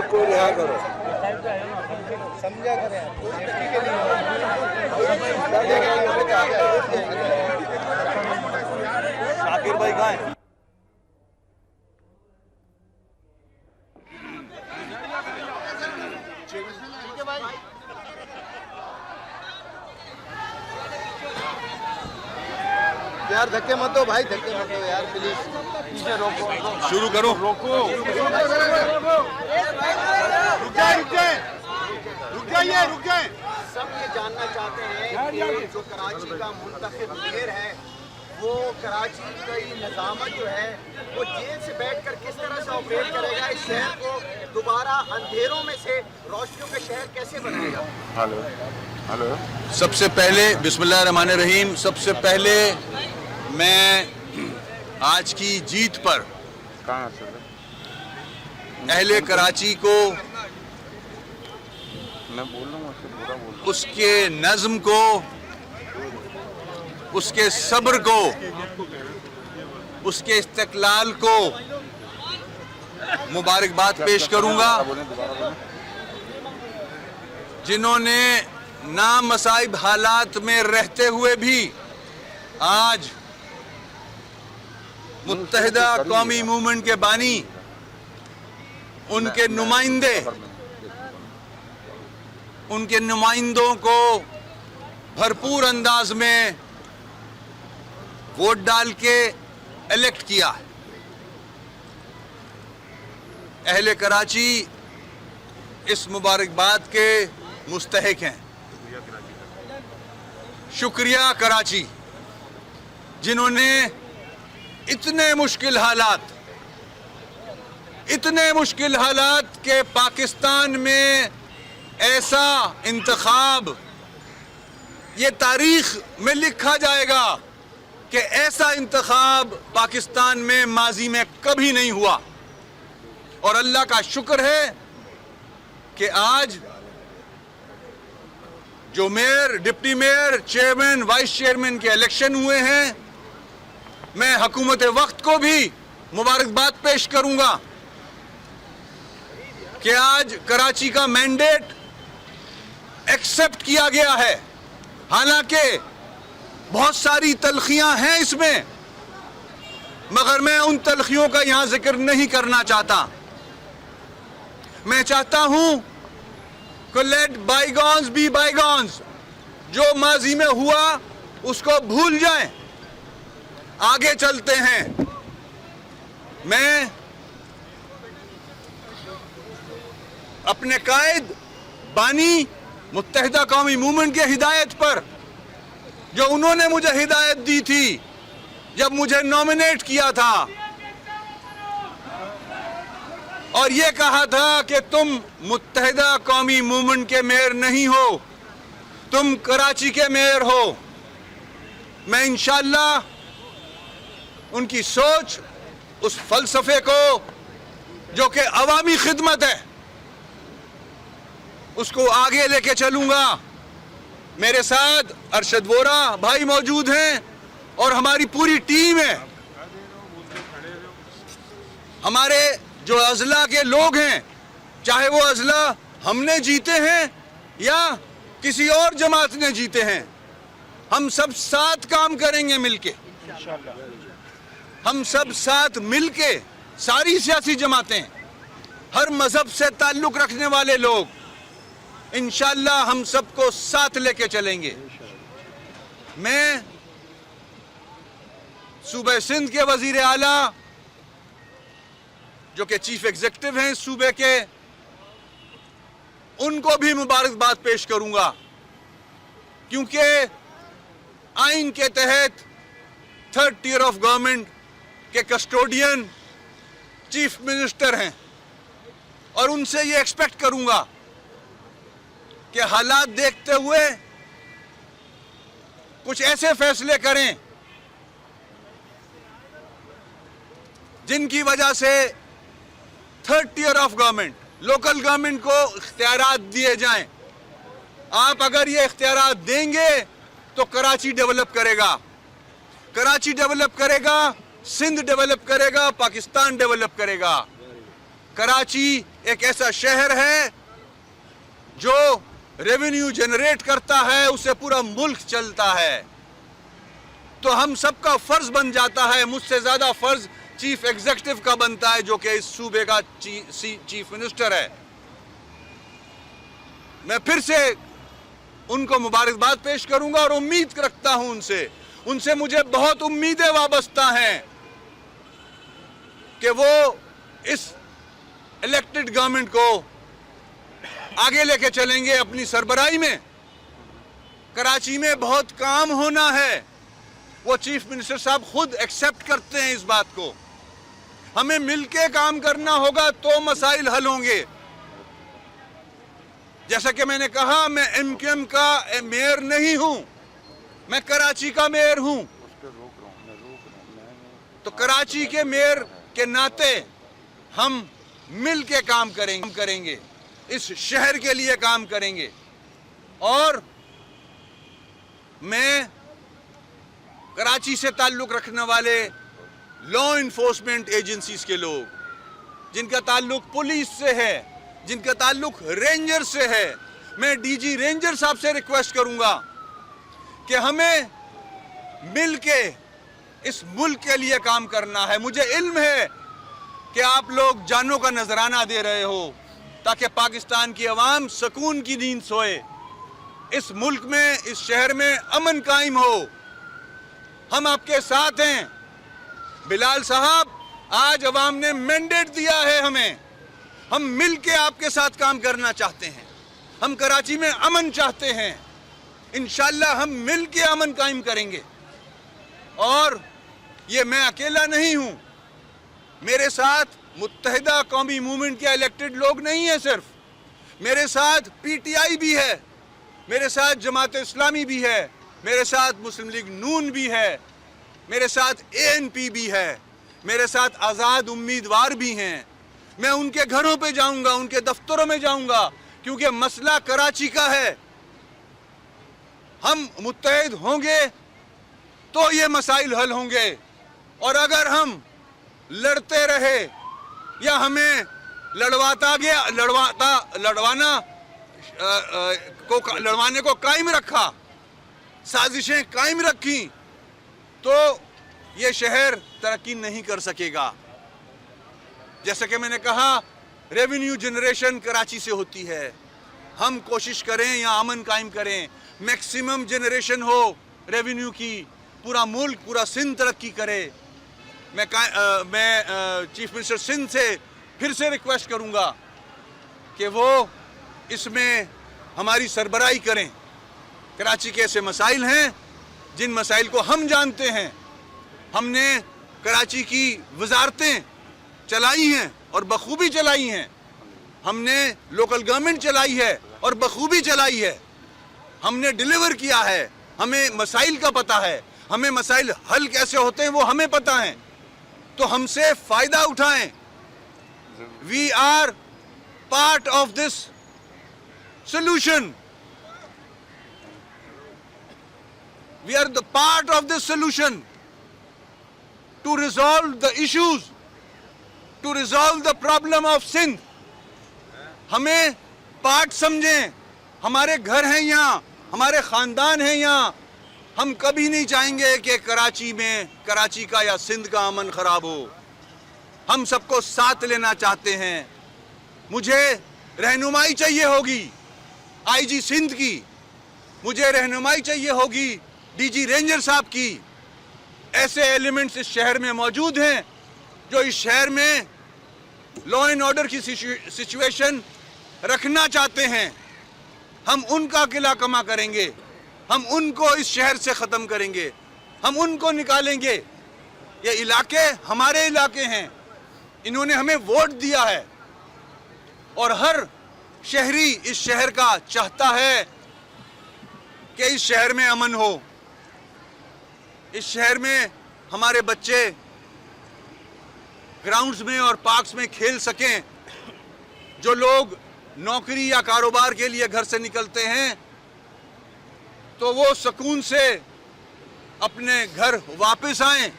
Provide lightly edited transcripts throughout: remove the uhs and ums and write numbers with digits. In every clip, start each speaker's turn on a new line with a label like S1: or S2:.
S1: को रिहा करो,
S2: समझा करें सेफ्टी के लिए।
S1: शाकिर भाई कहाँ है?
S2: यार धक्के मत दो भाई, धक्के मत दो यार प्लीज, पीछे रोको।
S1: शुरू करो।
S2: रोको,
S1: रुक जाइए।
S2: सब ये जानना चाहते हैं कि जो कराची का मुंतखब मेयर है वो कराची की नज़ामत जो है वो जेल से बैठकर किस तरह से ऑपरेट करेगा, इस शहर को दोबारा अंधेरों में से रोशनियों का शहर कैसे बनाएगा।
S3: हेलो।
S1: सबसे पहले बिस्मिल्लाहिर्रहमानिर्रहीम, सबसे पहले मैं आज की जीत पर
S3: कहाँ से
S1: अहले कराची को,
S3: मैं बोल रहा हूँ उससे पूरा बोल रहा
S1: उसके नज़्म को, उसके सब्र को, उसके इस्तक़लाल को मुबारकबाद पेश करूंगा, जिन्होंने नामसाइब हालात में रहते हुए भी आज मुत्तहिदा कौमी मूवमेंट के बानी, उनके नुमाइंदे, उनके नुमाइंदों को भरपूर अंदाज में वोट डाल के इलेक्ट किया। अहले कराची इस मुबारकबाद के मुस्तहिक हैं। शुक्रिया कराची, जिन्होंने इतने मुश्किल हालात के पाकिस्तान में ऐसा इंतखाब, ये तारीख में लिखा जाएगा कि ऐसा इंतखाब पाकिस्तान में माजी में कभी नहीं हुआ। और अल्लाह का शुक्र है कि आज जो mayor, deputy mayor, chairman, vice chairman के इलेक्शन हुए हैं, मैं हुकूमत वक्त को भी मुबारकबाद पेश करूंगा कि आज कराची का मैंडेट एक्सेप्ट किया गया है। हालांकि बहुत सारी तलखियां हैं इसमें, मगर मैं उन तलखियों का यहां जिक्र नहीं करना चाहता। मैं चाहता हूं कि लेट बाईगॉन्स बी बाईगॉन्स, जो माजी में हुआ उसको भूल जाएं, आगे चलते हैं। मैं अपने कायद बानी मुत्तहिदा कौमी मूवमेंट की हिदायत पर, जो उन्होंने मुझे हिदायत दी थी जब मुझे नॉमिनेट किया था और ये कहा था कि तुम मुत्तहिदा कौमी मूवमेंट के मेयर नहीं हो, तुम कराची के मेयर हो, मैं इंशाअल्लाह उनकी सोच, उस फलसफे को जो कि अवामी खिदमत है, उसको आगे लेके चलूंगा। मेरे साथ अरशद वोरा भाई मौजूद हैं और हमारी पूरी टीम है। हमारे जो अजला के लोग हैं, चाहे वो अजला हमने जीते हैं या किसी और जमात ने जीते हैं, हम सब साथ काम करेंगे मिलके। हम सब साथ मिलके, सारी सियासी जमातें, हर मजहब से ताल्लुक रखने वाले लोग, इंशाअल्लाह हम सबको साथ लेके चलेंगे। मैं सूबे सिंध के वजीर आला, जो कि चीफ एग्जीक्यूटिव हैं सूबे के, उनको भी मुबारकबाद पेश करूंगा, क्योंकि आइन के तहत थर्ड टियर ऑफ गवर्नमेंट के कस्टोडियन चीफ मिनिस्टर हैं और उनसे ये एक्सपेक्ट करूंगा कि हालात देखते हुए कुछ ऐसे फैसले करें जिनकी वजह से third tier of government, local government को इख्तियारात दिए जाएं। आप अगर ये इख्तियारात देंगे तो कराची डेवलप करेगा, कराची डेवलप करेगा, सिंध डेवलप करेगा, पाकिस्तान डेवलप करेगा। कराची एक ऐसा शहर है जो रेवेन्यू जनरेट करता है, उससे पूरा मुल्क चलता है। तो हम सबका फर्ज बन जाता है, मुझसे ज्यादा फर्ज चीफ एग्जीक्यूटिव का बनता है जो कि इस सूबे का चीफ मिनिस्टर है। मैं फिर से उनको मुबारकबाद पेश करूंगा और उम्मीद रखता हूं उनसे मुझे बहुत उम्मीदें वाबस्ता हैं कि वो इस इलेक्टेड गवर्नमेंट को आगे लेके चलेंगे अपनी सरबराही में। कराची में बहुत काम होना है, वो चीफ मिनिस्टर साहब खुद एक्सेप्ट करते हैं इस बात को। हमें मिलके काम करना होगा तो मसाइल हल होंगे। जैसा कि मैंने कहा, मैं एमक्यूएम का मेयर नहीं हूं, मैं कराची का मेयर हूं। तो कराची के मेयर के नाते हम मिल के काम करेंगे, इस शहर के लिए काम करेंगे। और मैं कराची से ताल्लुक रखने वाले लॉ इन्फोर्समेंट एजेंसीज के लोग, जिनका ताल्लुक पुलिस से है, जिनका ताल्लुक रेंजर से है, मैं डीजी रेंजर साहब से रिक्वेस्ट करूंगा कि हमें मिलके इस मुल्क के लिए काम करना है। मुझे इल्म है कि आप लोग जानों का नजराना दे रहे हो ताकि पाकिस्तान की अवाम सुकून की नींद सोए, इस मुल्क में, इस शहर में अमन कायम हो। हम आपके साथ हैं बिलाल साहब। आज अवाम ने मैंडेट दिया है हमें, हम मिलके आपके साथ काम करना चाहते हैं। हम कराची में अमन चाहते हैं, इंशाल्लाह हम मिलके अमन कायम करेंगे। और ये मैं अकेला नहीं हूं, मेरे साथ मुत्तहिदा कौमी मूवमेंट के इलेक्टेड लोग नहीं है सिर्फ, मेरे साथ पीटीआई भी है, मेरे साथ जमात इस्लामी भी है, मेरे साथ मुस्लिम लीग नून भी है, मेरे साथ एएनपी भी है, मेरे साथ आज़ाद उम्मीदवार भी हैं। मैं उनके घरों पे जाऊंगा, उनके दफ्तरों में जाऊंगा, क्योंकि मसला कराची का है। हम मुत्तहिद होंगे तो ये मसाइल हल होंगे। और अगर हम लड़ते रहे या हमें लड़वाने को कायम रखा, साजिशें कायम रखी, तो ये शहर तरक्की नहीं कर सकेगा। जैसा कि मैंने कहा, रेवेन्यू जनरेशन कराची से होती है। हम कोशिश करें या अमन कायम करें, मैक्सिमम जनरेशन हो रेवेन्यू की, पूरा मुल्क, पूरा सिंध तरक्की करे। मैं चीफ मिनिस्टर सिंध से फिर से रिक्वेस्ट करूंगा कि वो इसमें हमारी सरबराही करें। कराची के ऐसे मसाइल हैं जिन मसाइल को हम जानते हैं। हमने कराची की वजारतें चलाई हैं और बखूबी चलाई हैं, हमने लोकल गवर्नमेंट चलाई है और बखूबी चलाई है, हमने डिलीवर किया है। हमें मसाइल का पता है, हमें मसाइल हल कैसे होते हैं वो हमें पता है। तो हमसे फायदा उठाएं। We are part of this solution. We are the part of this solution to resolve the issues, to resolve the problem of Sindh. हमें पार्ट समझें, हमारे घर हैं यहाँ, हमारे खानदान हैं यहाँ। हम कभी नहीं चाहेंगे कि कराची का या सिंध का अमन खराब हो। हम सबको साथ लेना चाहते हैं। मुझे रहनुमाई चाहिए होगी आईजी सिंध की, मुझे रहनुमाई चाहिए होगी डीजी रेंजर साहब की। ऐसे एलिमेंट्स इस शहर में मौजूद हैं जो इस शहर में लॉ एंड ऑर्डर की सिचुएशन रखना चाहते हैं। हम उनका किला कमा करेंगे, हम उनको इस शहर से ख़त्म करेंगे, हम उनको निकालेंगे। ये इलाके हमारे इलाके हैं, इन्होंने हमें वोट दिया है और हर शहरी इस शहर का चाहता है कि इस शहर में अमन हो, इस शहर में हमारे बच्चे ग्राउंड्स में और पार्क्स में खेल सकें। जो लोग नौकरी या कारोबार के लिए घर से निकलते हैं तो वो सुकून से अपने घर वापस आएं।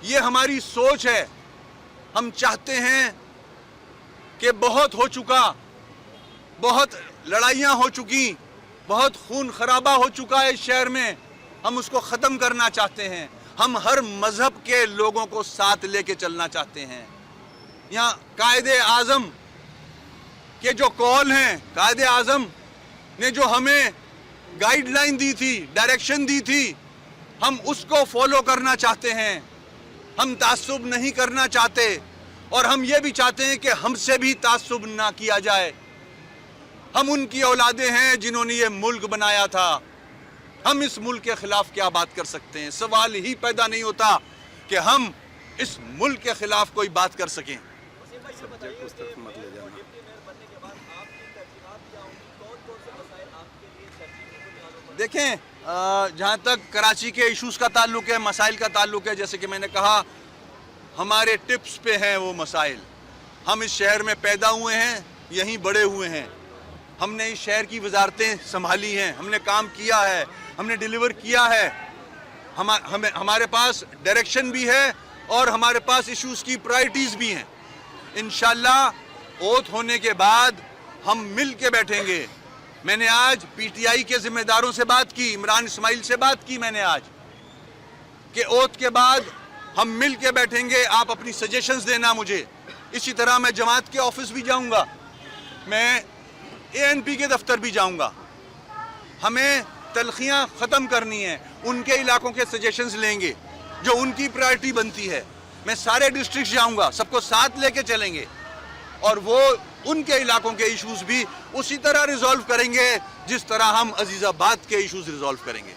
S1: ये हमारी सोच है। हम चाहते हैं कि बहुत हो चुका, बहुत लड़ाइयाँ हो चुकी, बहुत खून खराबा हो चुका है इस शहर में, हम उसको ख़त्म करना चाहते हैं। हम हर मज़हब के लोगों को साथ लेके चलना चाहते हैं। यहाँ कायदे आज़म के जो कॉल हैं, कायदे आज़म ने जो हमें गाइडलाइन दी थी, डायरेक्शन दी थी, हम उसको फॉलो करना चाहते हैं। हम तासुब नहीं करना चाहते और हम ये भी चाहते हैं कि हमसे भी तासुब ना किया जाए। हम उनकी औलादे हैं जिन्होंने ये मुल्क बनाया था। हम इस मुल्क के खिलाफ क्या बात कर सकते हैं? सवाल ही पैदा नहीं होता कि हम इस मुल्क के खिलाफ कोई बात कर सकें। देखें, जहाँ तक कराची के इश्यूज़ का ताल्लुक है, मसाइल का ताल्लुक है, जैसे कि मैंने कहा, हमारे टिप्स पे हैं वो मसाइल। हम इस शहर में पैदा हुए हैं, यहीं बड़े हुए हैं। हमने इस शहर की वजारतें संभाली हैं, हमने काम किया है, हमने डिलीवर किया है। हमारे पास डायरेक्शन भी है और हमारे पास इश्यूज़ की प्रायोरिटीज़ भी हैं। इंशाल्लाह ओथ होने के बाद हम मिल के बैठेंगे। मैंने आज पीटीआई के जिम्मेदारों से बात की, इमरान इस्माइल से बात की मैंने आज, कि ओथ के बाद हम मिल के बैठेंगे, आप अपनी सजेशंस देना मुझे। इसी तरह मैं जमात के ऑफिस भी जाऊंगा, मैं एएनपी के दफ्तर भी जाऊंगा। हमें तलखियां ख़त्म करनी है, उनके इलाकों के सजेशंस लेंगे जो उनकी प्रायोरिटी बनती है। मैं सारे डिस्ट्रिक्ट जाऊंगा, सबको साथ लेके चलेंगे और वो उनके इलाकों के इश्यूज भी उसी तरह रिजॉल्व करेंगे जिस तरह हम अजीज़ाबाद के इश्यूज रिजॉल्व करेंगे।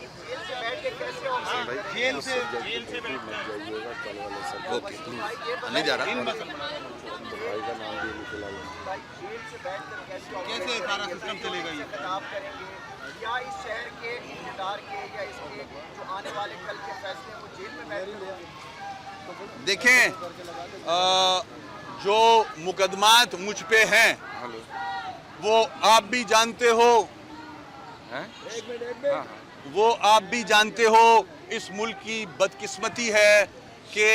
S1: ओके, नहीं जा रहा।
S2: कैसे सारा सिस्टम चलेगा ये? या इस शहर के इक़्तिदार के या इसके जो आने वाले कल के फैसले वो जेल में बैठ
S1: देखें, जो मुकदमात मुझ पे हैं वो आप भी जानते हो, वो आप भी जानते हो। इस मुल्क की बदकिस्मती है कि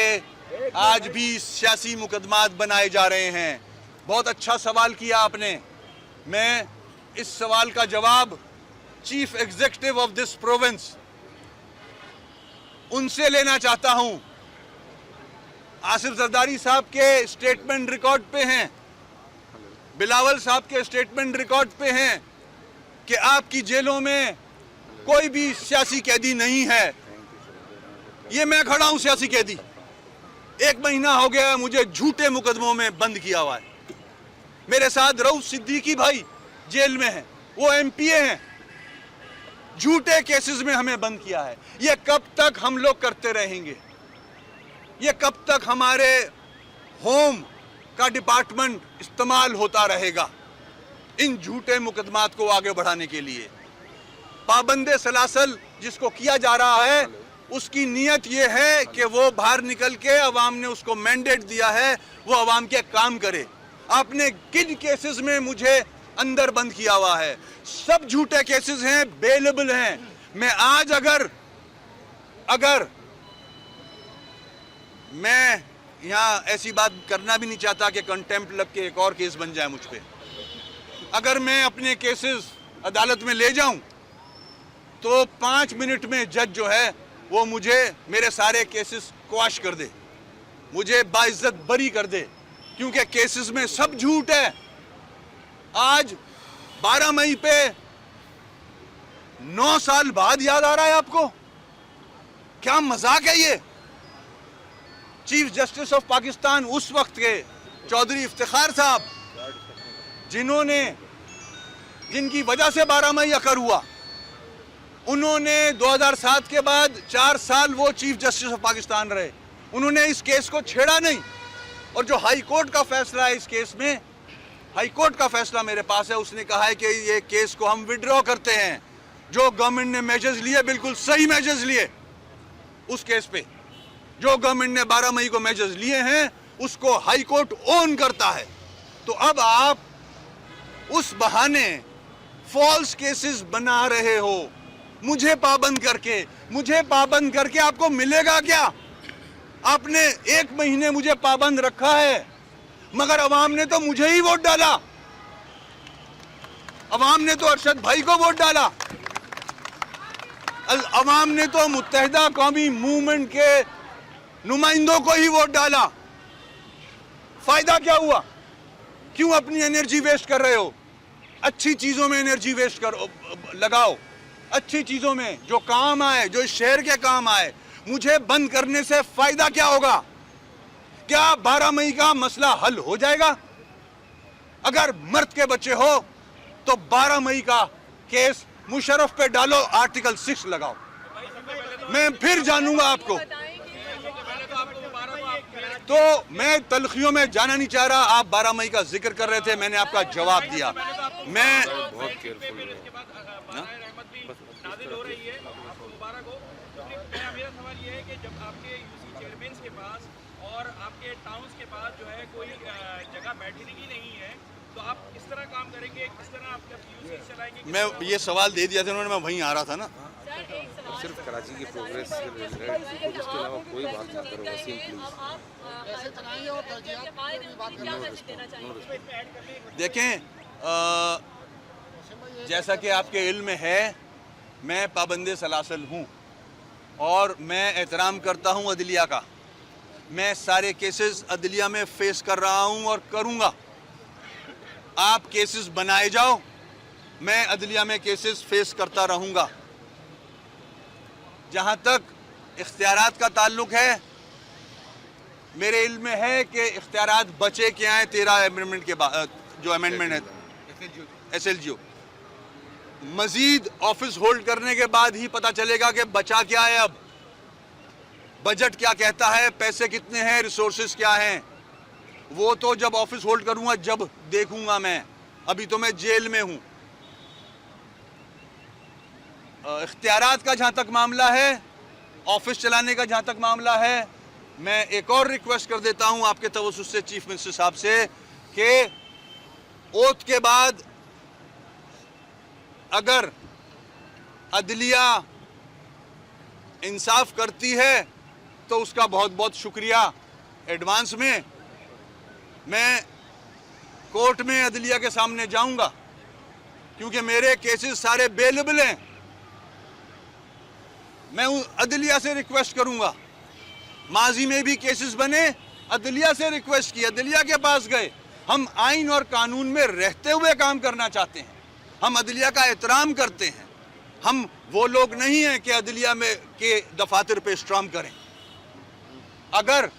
S1: आज भी सियासी मुकदमात बनाए जा रहे हैं। बहुत अच्छा सवाल किया आपने। मैं इस सवाल का जवाब chief executive of this province उनसे लेना चाहता हूं। आसिफ जरदारी साहब के स्टेटमेंट रिकॉर्ड पे हैं, बिलावल साहब के स्टेटमेंट रिकॉर्ड पे हैं कि आपकी जेलों में कोई भी सियासी कैदी नहीं है। ये मैं खड़ा हूं सियासी कैदी, 1 महीना हो गया है मुझे झूठे मुकदमों में बंद किया हुआ है। मेरे साथ रऊफ सिद्दीकी भाई जेल में हैं, वो एमपीए हैं, झूठे केसेस में हमें बंद किया है। ये कब तक हम लोग करते रहेंगे? ये कब तक हमारे होम का डिपार्टमेंट इस्तेमाल होता रहेगा इन झूठे मुकदमात को आगे बढ़ाने के लिए? पाबंदे सलासल जिसको किया जा रहा है, उसकी नीयत ये है कि वो बाहर निकल के, अवाम ने उसको मैंडेट दिया है, वो अवाम के काम करे। आपने किन केसेस में मुझे अंदर बंद किया हुआ है? सब झूठे केसेस हैं, बेलेबल हैं। मैं आज अगर मैं यहाँ ऐसी बात करना भी नहीं चाहता कि कंटेम्प्ट लग के एक और केस बन जाए मुझ पे। अगर मैं अपने केसेस अदालत में ले जाऊं तो 5 मिनट में जज जो है वो मुझे मेरे सारे केसेस क्वाश कर दे, मुझे बाइज्जत बरी कर दे, क्योंकि केसेस में सब झूठ है। आज 12 मई पे 9 साल बाद याद आ रहा है आपको? क्या मजाक है ये? चीफ जस्टिस ऑफ पाकिस्तान उस वक्त के चौधरी इफ्तिखार साहब, जिनकी वजह से 12 मई अकर हुआ, उन्होंने 2007 के बाद 4 साल वो चीफ जस्टिस ऑफ पाकिस्तान रहे। उन्होंने इस केस को छेड़ा नहीं। और जो हाई कोर्ट का फैसला है इस केस में, हाई कोर्ट का फैसला मेरे पास है, उसने कहा है कि ये केस को हम विड्रॉ करते हैं। जो गवर्नमेंट ने मेजर्स लिए, बिल्कुल सही मेजर्स लिए उस केस पे। जो गवर्नमेंट ने 12 मई को मेजर्स लिए हैं उसको हाई कोर्ट ओन करता है। तो अब आप उस बहाने फॉल्स केसेस बना रहे हो, मुझे पाबंद करके आपको मिलेगा क्या? आपने 1 महीने मुझे पाबंद रखा है। मगर अवाम ने तो मुझे ही वोट डाला, अवाम ने तो अरशद भाई को वोट डाला, अवाम ने तो मुत्तहिदा कौमी मूवमेंट के नुमाइंदों को ही वोट डाला। फायदा क्या हुआ? क्यों अपनी एनर्जी वेस्ट कर रहे हो? अच्छी चीजों में एनर्जी वेस्ट करो, लगाओ अच्छी चीजों में जो काम आए, जो इस शहर के काम आए। मुझे बंद करने से फायदा क्या होगा? क्या 12 मई का मसला हल हो जाएगा? अगर मर्द के बच्चे हो तो 12 मई का केस मुशर्रफ पे डालो, आर्टिकल 6 लगाओ, मैं फिर जानूंगा आपको। तो मैं तलखियों में जाना नहीं चाह रहा। आप 12 मई का जिक्र कर रहे थे, मैंने आपका जवाब दिया। मैं
S3: बहुत केयरफुल
S4: हो रही है, आपको मुबारक हो। मेरा सवाल ये है कि जब आपके यूसी चेयरमैन के पास और आपके टाउन्स के पास जो है कोई जगह बैठने की नहीं है, तो आप किस तरह काम करेंगे, किस तरह आप यूसी चलाएंगे?
S1: मैं ये सवाल दे दिया था उन्होंने, मैं वहीं आ रहा था ना।
S3: सिर्फ कराची की प्रोग्रेस से रिलेटेड, उसके अलावा कोई बात ना करो वसीम प्लीज।
S1: देखें, जैसा कि आपके इल्म में है, मैं पाबंदे सलासल हूँ और मैं एहतराम करता हूँ अदलिया का। मैं सारे केसेस अदलिया में फेस कर रहा हूँ और करूँगा। आप केसेस बनाए जाओ, मैं अदलिया में केसेस फेस करता रहूँगा। जहाँ तक इख्तियारात का ताल्लुक है, मेरे इल्म में है कि इख्तियारात बचे क्या हैं 13 अमेंडमेंट के बाद, जो अमेंडमेंट है SLGO। मजीद ऑफिस होल्ड करने के बाद ही पता चलेगा कि बचा क्या है। अब बजट क्या कहता है, पैसे कितने हैं, रिसोर्सेज क्या हैं, वो तो जब ऑफिस होल्ड करूंगा जब देखूंगा मैं। अभी तो मैं जेल में हूं। इख्तियारात का जहां तक मामला है, ऑफिस चलाने का जहां तक मामला है, मैं एक और रिक्वेस्ट कर देता हूं आपके तवज्जुह से चीफ मिनिस्टर साहब से कि ओथ के बाद अगर अदलिया इंसाफ करती है तो उसका बहुत बहुत शुक्रिया एडवांस में। मैं कोर्ट में अदलिया के सामने जाऊंगा क्योंकि मेरे केसेस सारे बेलेबल हैं। मैं अदलिया से रिक्वेस्ट करूंगा, माजी में भी केसेस बने, अदलिया से रिक्वेस्ट की, अदलिया के पास गए। हम आइन और कानून में रहते हुए काम करना चाहते हैं, हम अदलिया का एहतराम करते हैं। हम वो लोग नहीं हैं कि अदलिया में के दफातर पे स्ट्रॉम करें। अगर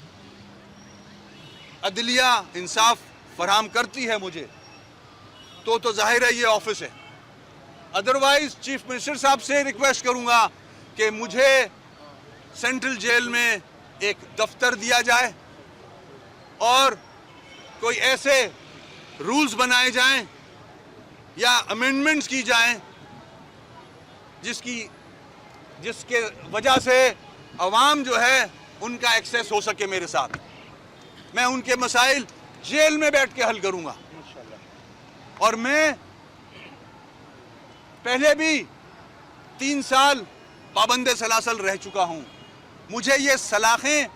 S1: अदलिया इंसाफ फराहम करती है मुझे तो जाहिर है ये ऑफिस है। अदरवाइज चीफ मिनिस्टर साहब से रिक्वेस्ट करूंगा कि मुझे सेंट्रल जेल में एक दफ्तर दिया जाए और कोई ऐसे रूल्स बनाए जाएं या अमेंडमेंट्स की जाएं जिसके वजह से अवाम जो है उनका एक्सेस हो सके मेरे साथ। मैं उनके मसाइल जेल में बैठ के हल करूंगा। और मैं पहले भी 3 साल पाबंदे सलासल रह चुका हूं। मुझे ये सलाखें,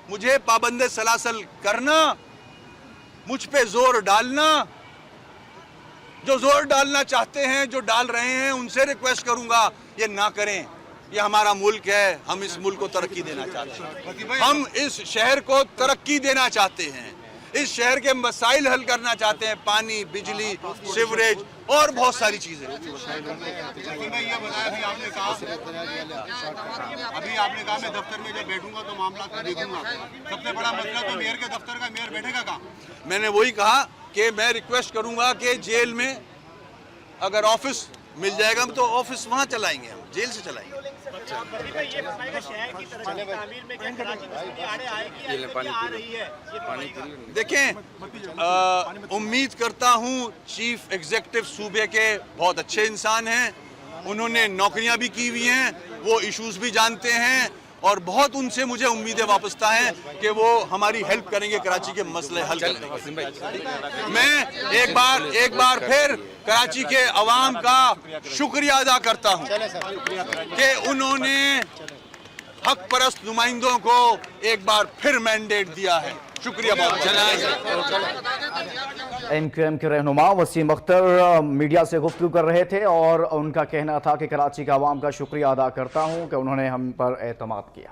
S1: मुझे पाबंदे सलासल करना, मुझ पे जोर डालना, जो जोर डालना चाहते हैं, जो डाल रहे हैं, उनसे रिक्वेस्ट करूंगा ये ना करें। ये हमारा मुल्क है, हम इस मुल्क को तरक्की देना चाहते हैं, हम इस शहर को तरक्की देना चाहते हैं, इस शहर के मसाइल हल करना चाहते हैं, पानी, बिजली, सीवरेज और बहुत सारी चीजें।
S5: अभी आपने कहा मैं दफ्तर में जब बैठूंगा तो मामला को देखूंगा। सबसे बड़ा मसला तो मेयर के दफ्तर का, मेयर बैठेगा कहाँ?
S1: मैंने वही कहा कि मैं रिक्वेस्ट करूंगा कि जेल में अगर ऑफिस मिल जाएगा तो ऑफिस वहां चलाएंगे, हम जेल से चलाएंगे। देखें, उम्मीद करता हूं चीफ एग्जीक्यूटिव सूबे के बहुत अच्छे इंसान हैं, उन्होंने नौकरियां भी की हुई हैं, वो इश्यूज भी जानते हैं और बहुत उनसे मुझे उम्मीदें वापसता हैं कि वो हमारी हेल्प करेंगे कराची के मसले हल करने में। मैं एक बार फिर कराची के अवाम का शुक्रिया अदा करता हूं कि उन्होंने हक परस्त नुमाइंदों को एक बार फिर मैंडेट दिया है। शुक्रिया बहुत।
S6: एमक्यूएम के रहनुमा वसीम अख्तर मीडिया से गुफ्तगू कर रहे थे और उनका कहना था कि कराची का आवाम का शुक्रिया अदा करता हूं कि उन्होंने हम पर एतमाद किया।